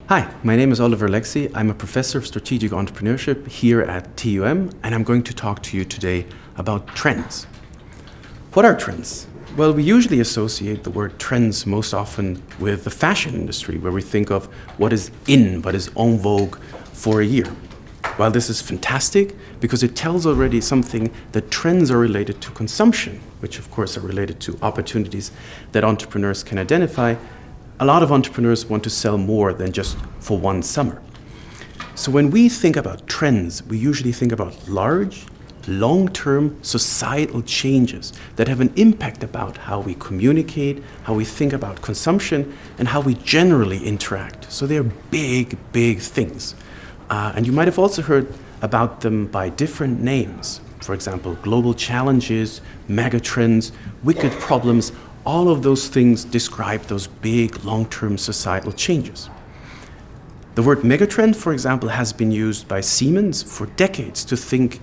Hi, my name is Oliver Lexi. I'm a professor of strategic entrepreneurship here at TUM, and I'm going to talk to you today about trends. What are trends? Well, we usually associate the word trends most often with the fashion industry, where we think of what is in, what is en vogue for a year. While this is fantastic because it tells already something that trends are related to consumption, which of course are related to opportunities that entrepreneurs can identify, a lot of entrepreneurs want to sell more than just for one summer. So when we think about trends, we usually think about large, long-term societal changes that have an impact about how we communicate, how we think about consumption, and how we generally interact. So they're big, big things. And you might have also heard about them by different names. For example, global challenges, megatrends, wicked problems. All of those things describe those big, long-term societal changes. The word megatrend, for example, has been used by Siemens for decades to think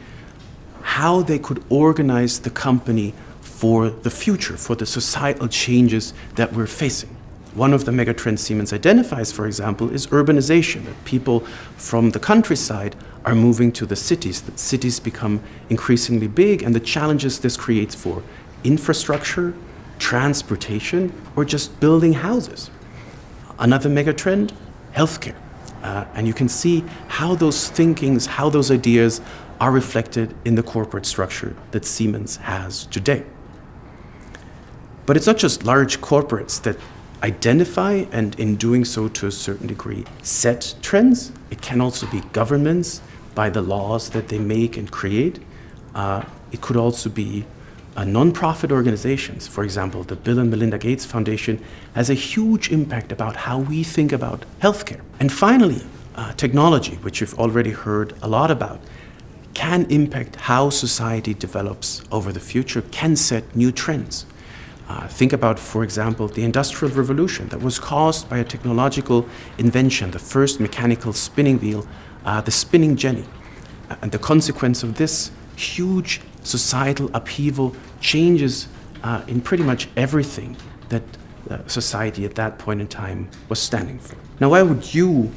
how they could organize the company for the future, for the societal changes that we're facing. One of the megatrends Siemens identifies, for example, is urbanization, that people from the countryside are moving to the cities, that cities become increasingly big, and the challenges this creates for infrastructure, transportation, or just building houses. Another megatrend, healthcare. And you can see how those thinkings, how those ideas are reflected in the corporate structure that Siemens has today. But it's not just large corporates that identify and in doing so to a certain degree set trends. It can also be governments by the laws that they make and create. It could also be non-profit organizations. For example, the Bill and Melinda Gates Foundation has a huge impact about how we think about healthcare. And finally, technology, which you've already heard a lot about, can impact how society develops over the future, can set new trends. Think about, for example, the Industrial Revolution that was caused by a technological invention, the first mechanical spinning wheel, the spinning jenny. And the consequence of this huge societal upheaval changes in pretty much everything that society at that point in time was standing for. Now, why would you,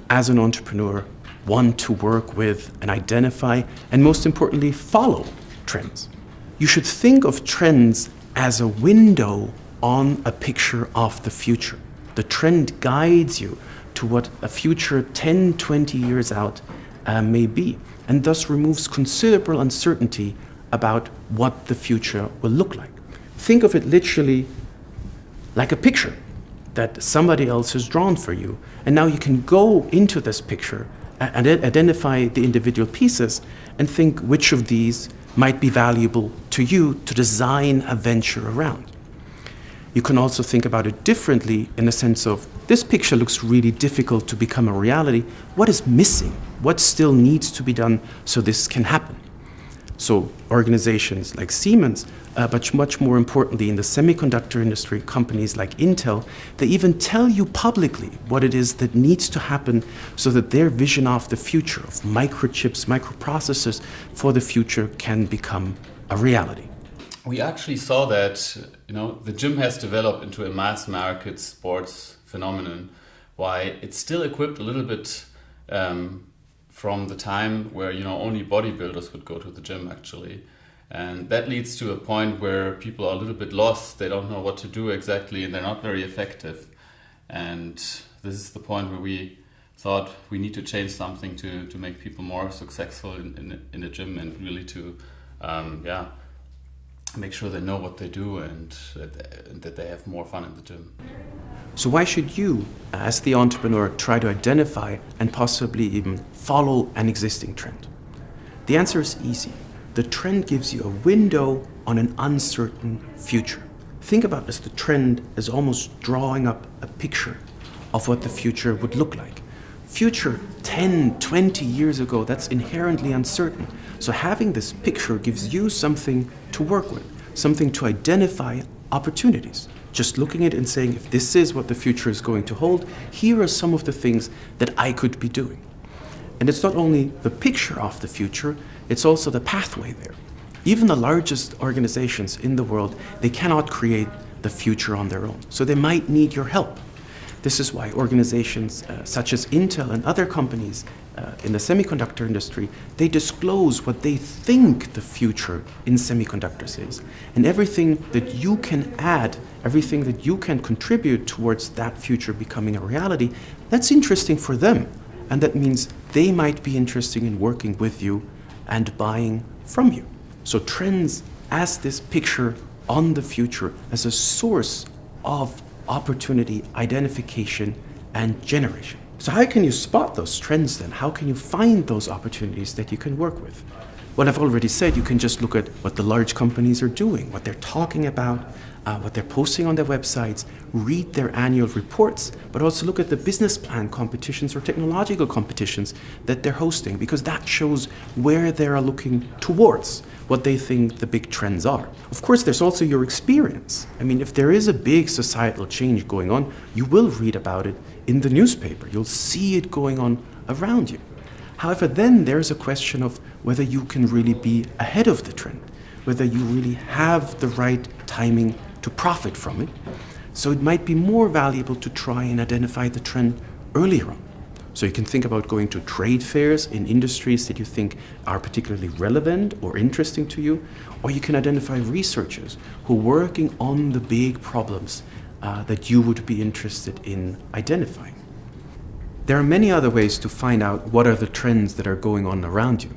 as an entrepreneur, want to work with and identify and most importantly follow trends? You should think of trends as a window on a picture of the future. The trend guides you to what a future 10, 20 years out may be, and thus removes considerable uncertainty about what the future will look like. Think of it literally like a picture that somebody else has drawn for you, and now you can go into this picture and identify the individual pieces and think which of these might be valuable to you to design a venture around. You can also think about it differently in the sense of, this picture looks really difficult to become a reality. What is missing? What still needs to be done so this can happen? So organizations like Siemens, but much more importantly in the semiconductor industry, companies like Intel, they even tell you publicly what it is that needs to happen so that their vision of the future, of microchips, microprocessors for the future can become a reality. We actually saw that, the gym has developed into a mass market sports phenomenon, why it's still equipped a little bit from the time where only bodybuilders would go to the gym actually, and that leads to a point where people are a little bit lost. They don't know what to do exactly, and they're not very effective. And this is the point where we thought we need to change something to make people more successful in the gym, and really to make sure they know what they do and that they have more fun in the gym. So why should you, as the entrepreneur, try to identify and possibly even follow an existing trend? The answer is easy. The trend gives you a window on an uncertain future. Think about this, the trend as almost drawing up a picture of what the future would look like. Future 10, 20 years ago, that's inherently uncertain. So having this picture gives you something to work with, something to identify opportunities. Just looking at it and saying, if this is what the future is going to hold, here are some of the things that I could be doing. And it's not only the picture of the future, it's also the pathway there. Even the largest organizations in the world, they cannot create the future on their own. So they might need your help. This is why organizations such as Intel and other companies in the semiconductor industry, they disclose what they think the future in semiconductors is. And everything that you can add, everything that you can contribute towards that future becoming a reality, that's interesting for them. And that means they might be interested in working with you and buying from you. So trends as this picture on the future as a source of opportunity, identification, and generation. So how can you spot those trends then? How can you find those opportunities that you can work with? Well, I've already said you can just look at what the large companies are doing, what they're talking about, what they're posting on their websites, read their annual reports, but also look at the business plan competitions or technological competitions that they're hosting, because that shows where they are looking towards, what they think the big trends are. Of course, there's also your experience. I mean, if there is a big societal change going on, you will read about it in the newspaper. You'll see it going on around you. However, then there's a question of whether you can really be ahead of the trend, whether you really have the right timing to profit from it. So it might be more valuable to try and identify the trend earlier on. So you can think about going to trade fairs in industries that you think are particularly relevant or interesting to you, or you can identify researchers who are working on the big problems that you would be interested in identifying. There are many other ways to find out what are the trends that are going on around you.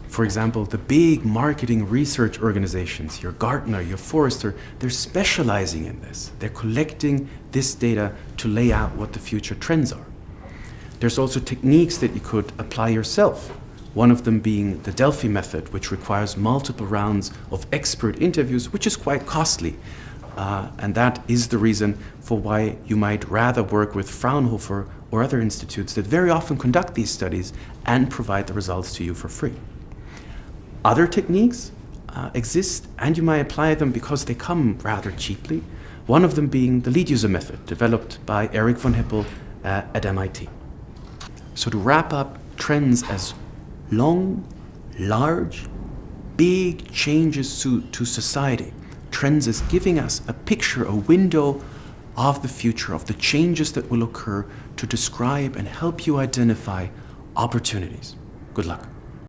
For example, the big marketing research organizations, your Gartner, your Forrester, they're specializing in this. They're collecting this data to lay out what the future trends are. There's also techniques that you could apply yourself. One of them being the Delphi method, which requires multiple rounds of expert interviews, which is quite costly. And that is the reason for why you might rather work with Fraunhofer or other institutes that very often conduct these studies and provide the results to you for free. Other techniques exist, and you might apply them because they come rather cheaply. One of them being the lead user method, developed by Eric von Hippel at MIT. So to wrap up, trends as long, large, big changes to society. Trends as giving us a picture, a window of the future, of the changes that will occur to describe and help you identify opportunities. Good luck.